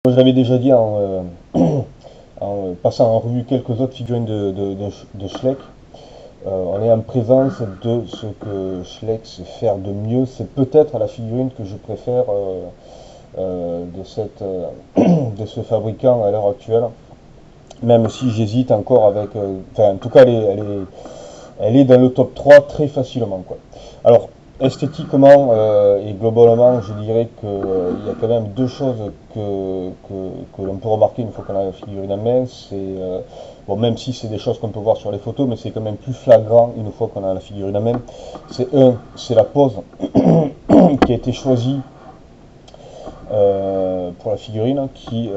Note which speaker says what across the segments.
Speaker 1: Je l'avais déjà dit en passant en revue quelques autres figurines de Schleck. On est en présence de ce que Schleck sait faire de mieux. C'est peut-être la figurine que je préfère de ce fabricant à l'heure actuelle. Même si j'hésite encore avec... en tout cas, elle est dans le top 3 très facilement, quoi. Alors, esthétiquement et globalement, je dirais qu'il y a quand même deux choses que l'on peut remarquer une fois qu'on a la figurine en main. C'est bon, même si c'est des choses qu'on peut voir sur les photos, mais c'est quand même plus flagrant une fois qu'on a la figurine en main. C'est la pose qui a été choisie pour la figurine, qui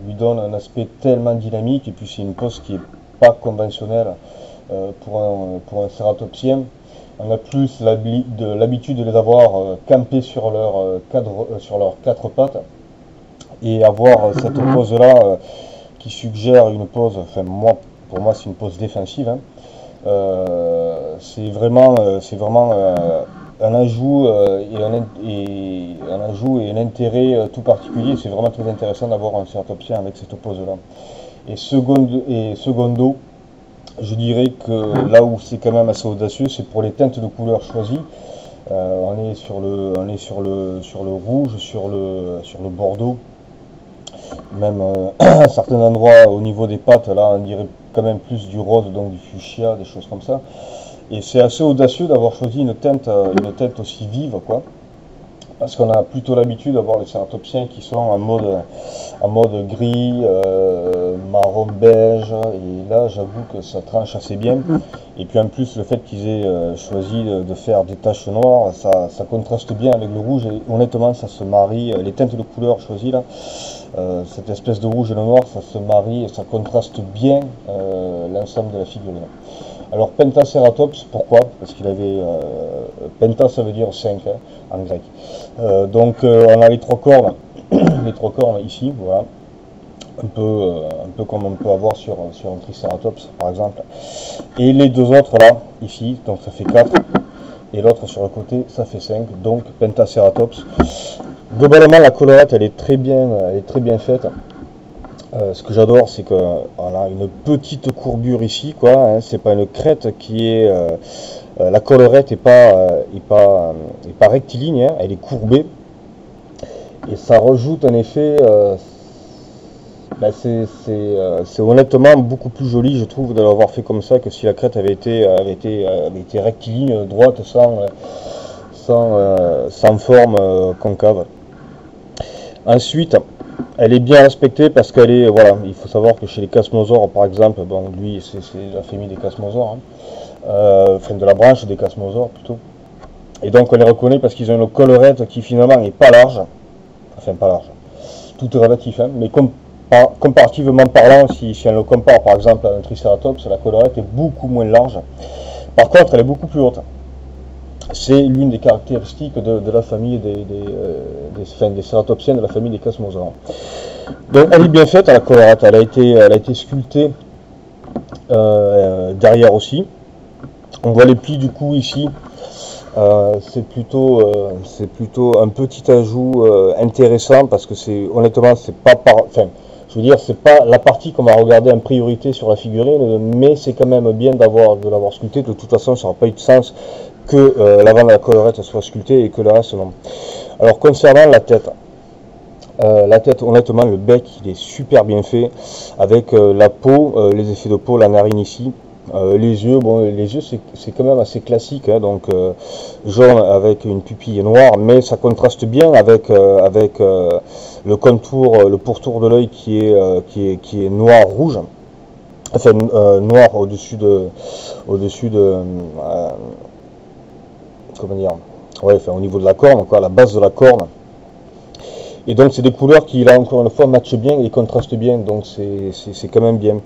Speaker 1: lui donne un aspect tellement dynamique, et puis c'est une pose qui est pas conventionnelle pour un cératopsien. On a plus l'habitude de les avoir campés sur sur leurs quatre pattes, et avoir cette pose-là qui suggère une pose, enfin pour moi c'est une pose défensive, hein. C'est vraiment un ajout un ajout et un intérêt tout particulier. C'est vraiment très intéressant d'avoir un cératopsien avec cette pose-là. Et secondo, je dirais que là où c'est quand même assez audacieux, c'est pour les teintes de couleurs choisies. On est sur le rouge, sur le bordeaux, même à certains endroits au niveau des pattes, là on dirait quand même plus du rose, donc du fuchsia, des choses comme ça. Et c'est assez audacieux d'avoir choisi une teinte aussi vive, quoi. Parce qu'on a plutôt l'habitude d'avoir les cératopsiens qui sont en mode gris, marron beige, et là j'avoue que ça tranche assez bien. Et puis en plus le fait qu'ils aient choisi de faire des taches noires, ça contraste bien avec le rouge, et honnêtement ça se marie, les teintes de couleurs choisies là, cette espèce de rouge et de noir, ça se marie et ça contraste bien l'ensemble de la figurine. Alors Pentaceratops, pourquoi? Parce qu'il avait... Penta ça veut dire 5 hein, en grec. Donc on a les trois cornes, les trois cornes ici, voilà. Un peu comme on peut avoir sur un Triceratops par exemple. Et les deux autres là, ici, donc ça fait 4. Et l'autre sur le côté, ça fait 5. Donc Pentaceratops. Globalement la colorette elle est très bien faite. Ce que j'adore, c'est qu'on a une petite courbure ici, quoi. Hein, c'est pas une crête qui est... la collerette est pas rectiligne, hein, elle est courbée. Et ça rajoute un effet... c'est honnêtement beaucoup plus joli, je trouve, de l'avoir fait comme ça que si la crête avait été rectiligne, droite, sans forme concave. Ensuite... Elle est bien respectée parce qu'elle est, voilà, il faut savoir que chez les Chasmosaures, par exemple, bon, lui, c'est la famille des Chasmosaures, hein, enfin de la branche des Chasmosaures plutôt. Et donc on les reconnaît parce qu'ils ont une collerette qui finalement n'est pas large, enfin pas large, tout est relatif, hein, mais comparativement parlant, si on le compare par exemple à un Triceratops, la collerette est beaucoup moins large. Par contre, elle est beaucoup plus haute. C'est l'une des caractéristiques de la famille des cératopsiens, de la famille des Chasmosaures. Donc elle est bien faite, la collerette, elle a été sculptée derrière aussi. On voit les plis du cou ici. C'est plutôt un petit ajout intéressant parce que honnêtement c'est pas je veux dire c'est pas la partie qu'on va regarder en priorité sur la figurine, mais c'est quand même bien de l'avoir sculpté. De toute façon ça n'aura pas eu de sens que l'avant de la collerette soit sculpté et que le reste non. Alors concernant la tête, honnêtement le bec il est super bien fait avec la peau, les effets de peau, la narine ici. Les yeux, bon, les yeux c'est quand même assez classique, hein, donc jaune avec une pupille noire, mais ça contraste bien avec le contour, le pourtour de l'œil qui est noir rouge, enfin noir au-dessus de comment dire, ouais, enfin, au niveau de la corne, quoi, à la base de la corne. Et donc c'est des couleurs qui là encore une fois matchent bien et contrastent bien, donc c'est quand même bien.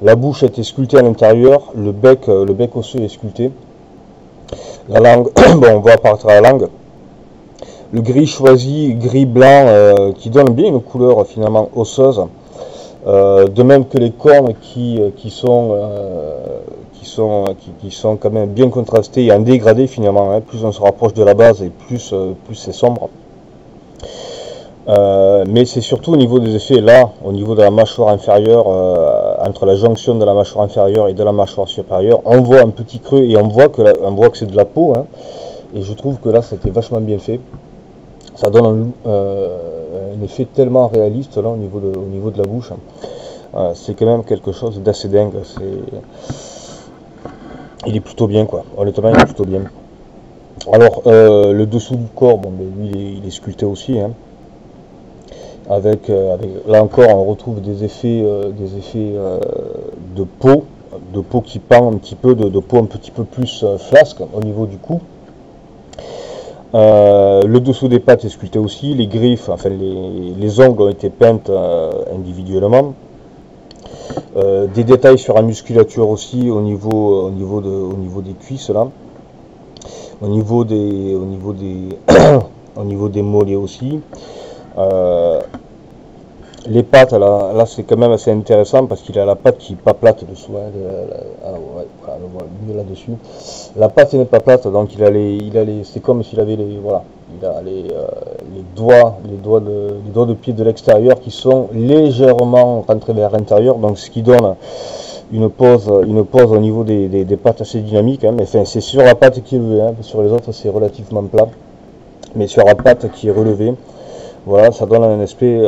Speaker 1: La bouche a été sculptée à l'intérieur, le bec osseux est sculpté. La langue, bon on voit apparaître la langue. Le gris choisi, gris blanc, qui donne bien une couleur finalement osseuse. De même que les cornes qui sont quand même bien contrastées et en dégradé finalement, hein. Plus on se rapproche de la base et plus c'est sombre. Mais c'est surtout au niveau des effets, là, au niveau de la mâchoire inférieure, entre la jonction de la mâchoire inférieure et de la mâchoire supérieure, on voit un petit creux et on voit que c'est de la peau, hein, et je trouve que là, c'était vachement bien fait. Ça donne un effet tellement réaliste là au niveau de la bouche. C'est quand même quelque chose d'assez dingue. Il est plutôt bien, quoi. Honnêtement, il est plutôt bien. Alors, le dessous du corps, bon, ben, lui, il est sculpté aussi, hein. Là encore, on retrouve des effets de peau qui pend un petit peu, de peau un petit peu plus flasque au niveau du cou. Le dessous des pattes est sculpté aussi, les griffes, enfin les ongles ont été peintes individuellement. Des détails sur la musculature aussi au niveau des cuisses là, au niveau des au niveau des mollets aussi. Les pattes, là c'est quand même assez intéressant parce qu'il a la patte qui n'est pas plate dessous, hein, ouais, voilà, on voit mieux là-dessus. La patte n'est pas plate, donc c'est comme s'il avait il a les doigts de pied de l'extérieur qui sont légèrement rentrés vers l'intérieur, donc ce qui donne une pose au niveau des pattes assez dynamique, hein, mais enfin, c'est sur la patte qui est levée, hein, sur les autres c'est relativement plat, mais sur la patte qui est relevée. Voilà, ça donne un aspect.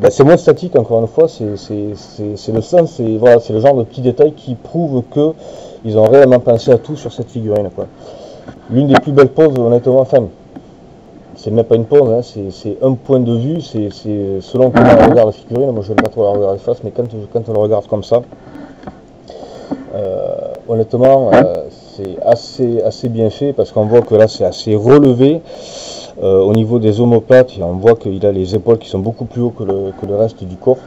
Speaker 1: C'est moins statique, encore une fois, c'est le sens, c'est le genre de petits détails qui prouvent que ils ont réellement pensé à tout sur cette figurine, quoi. L'une des plus belles poses, honnêtement, enfin, c'est même pas une pose, hein, c'est un point de vue, c'est selon comment on regarde la figurine. Moi, je ne vais pas trop la regarder face, mais quand on le regarde comme ça, honnêtement, c'est assez bien fait parce qu'on voit que là, c'est assez relevé. Au niveau des omoplates, on voit qu'il a les épaules qui sont beaucoup plus haut que le reste du corps.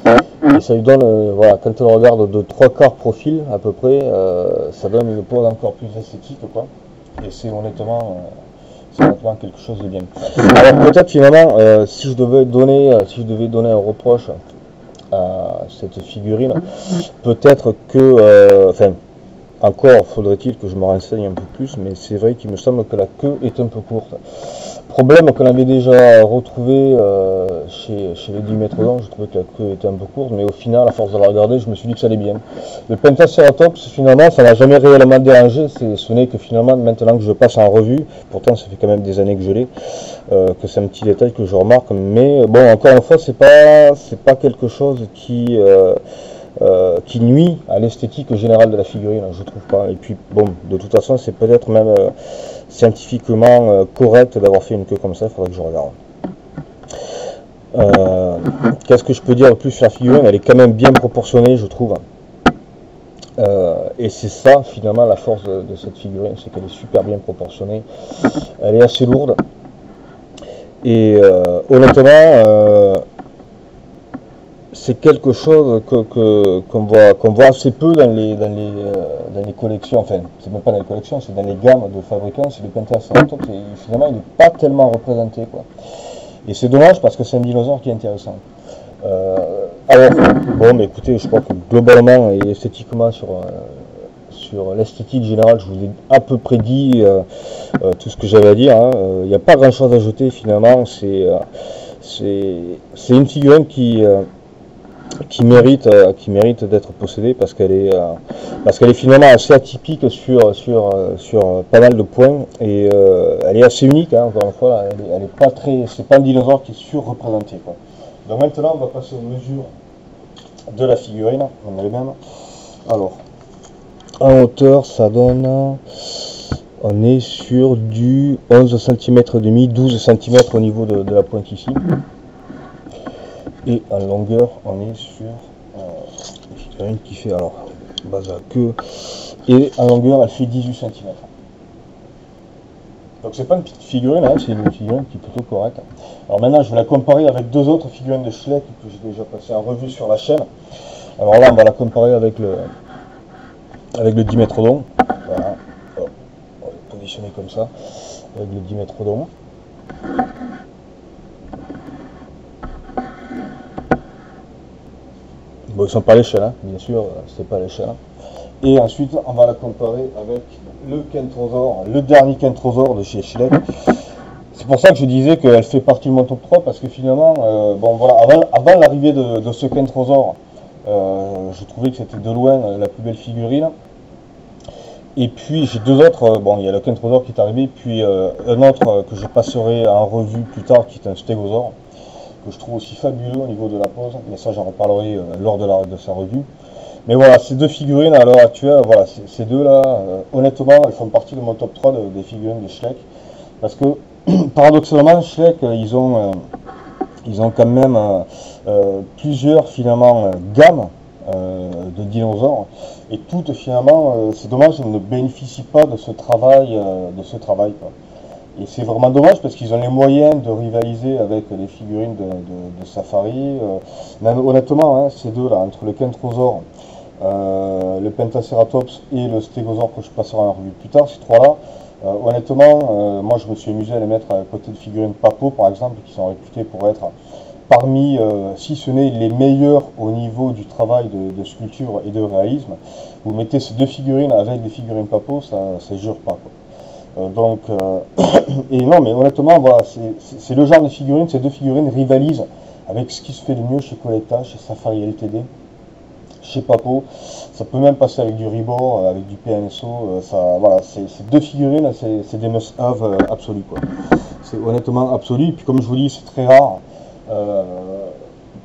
Speaker 1: Et ça lui donne, voilà, quand on regarde de 3/4 profil à peu près, ça donne une pose encore plus esthétique, quoi. Et c'est honnêtement quelque chose de bien. Alors peut-être finalement, si je devais donner un reproche à cette figurine, peut-être que, enfin, encore faudrait-il que je me renseigne un peu plus, mais c'est vrai qu'il me semble que la queue est un peu courte. Problème qu'on avait déjà retrouvé chez les Dimetrodon, je trouvais que la queue était un peu courte, mais au final, à force de la regarder, je me suis dit que ça allait bien. Le Pentaceratops, finalement, ça n'a jamais réellement dérangé, ce n'est que finalement, maintenant que je passe en revue, pourtant ça fait quand même des années que je l'ai, que c'est un petit détail que je remarque, mais bon, encore une fois, c'est pas quelque chose qui nuit à l'esthétique générale de la figurine, je trouve pas. Et puis bon, de toute façon, c'est peut-être même scientifiquement correct d'avoir fait une queue comme ça, il faudrait que je regarde. Qu'est-ce que je peux dire de plus sur la figurine? Elle est quand même bien proportionnée, je trouve. Et c'est ça finalement la force de cette figurine, c'est qu'elle est super bien proportionnée. Elle est assez lourde. Et honnêtement, c'est quelque chose qu'on voit assez peu dans les collections, enfin, c'est même pas dans les collections, c'est dans les gammes de fabricants, c'est le Pentaceratops, et finalement il n'est pas tellement représenté, quoi. Et c'est dommage parce que c'est un dinosaure qui est intéressant. Alors, bon, mais écoutez, je crois que globalement et esthétiquement sur l'esthétique générale, je vous ai à peu près dit tout ce que j'avais à dire, hein. Il n'y a pas grand chose à ajouter finalement, c'est une figurine qui mérite d'être possédée parce qu'elle est finalement assez atypique sur pas mal de points, et elle est assez unique, hein, encore une fois, elle est pas très, c'est pas un dinosaure qui est surreprésenté, quoi. Donc maintenant on va passer aux mesures de la figurine en elle-même. Alors en hauteur ça donne, on est sur du 11 cm et demi, 12 cm au niveau de la pointe ici. Et en longueur, on est sur une figurine qui fait, alors, base à queue, et en longueur, elle fait 18 cm. Donc c'est pas une petite figurine, hein, c'est une figurine qui est plutôt correcte. Alors maintenant, je vais la comparer avec deux autres figurines de Schleck que j'ai déjà passé en revue sur la chaîne. Alors là, on va la comparer avec le Dimetrodon. Voilà, on va le positionner comme ça, avec le Dimetrodon. Bon, ils sont pas à l'échelle, hein, bien sûr, c'est pas à l'échelle. Et ensuite, on va la comparer avec le Kentrosaur, le dernier Kentrosaur de chez Schleck. C'est pour ça que je disais qu'elle fait partie de mon top 3, parce que finalement, bon voilà, avant l'arrivée de ce Kentrosaur, je trouvais que c'était de loin la plus belle figurine. Et puis j'ai deux autres, bon il y a le Kentrosaur qui est arrivé, puis un autre que je passerai en revue plus tard, qui est un Stégosaure, que je trouve aussi fabuleux au niveau de la pose, mais ça j'en reparlerai lors de sa revue. Mais voilà, ces deux figurines à l'heure actuelle, voilà, ces deux-là, honnêtement, elles font partie de mon top 3 des figurines de Schleck. Parce que, paradoxalement, Schleck, ils ont quand même plusieurs, finalement, gammes de dinosaures. Et toutes, finalement, c'est dommage, elles ne bénéficient pas de ce travail, quoi. Et c'est vraiment dommage parce qu'ils ont les moyens de rivaliser avec les figurines de Safari. Même honnêtement, hein, ces deux-là, entre le Kentrosaur, le Pentaceratops et le Stégosaure que je passerai en revue plus tard, ces trois-là, honnêtement, moi je me suis amusé à les mettre à côté de figurines Papo, par exemple, qui sont réputées pour être parmi, si ce n'est les meilleurs au niveau du travail de sculpture et de réalisme. Vous mettez ces deux figurines avec des figurines Papo, ça jure pas, quoi. Et non, mais honnêtement, voilà, c'est le genre de figurines, ces deux figurines rivalisent avec ce qui se fait de mieux chez Collecta, chez Safari LTD, chez Papo. Ça peut même passer avec du Ribor, avec du PNSO, voilà, ces deux figurines, c'est des must-have absolus, quoi. C'est honnêtement absolu, et puis comme je vous dis, c'est très rare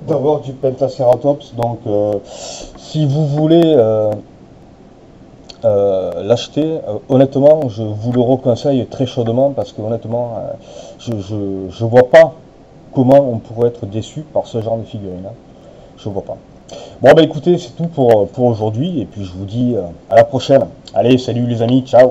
Speaker 1: d'avoir du Pentaceratops, donc si vous voulez l'acheter, honnêtement, je vous le reconseille très chaudement, parce que honnêtement, je vois pas comment on pourrait être déçu par ce genre de figurine, hein. Je vois pas. Bon bah écoutez, c'est tout pour aujourd'hui, et puis je vous dis à la prochaine. Allez, salut les amis, ciao.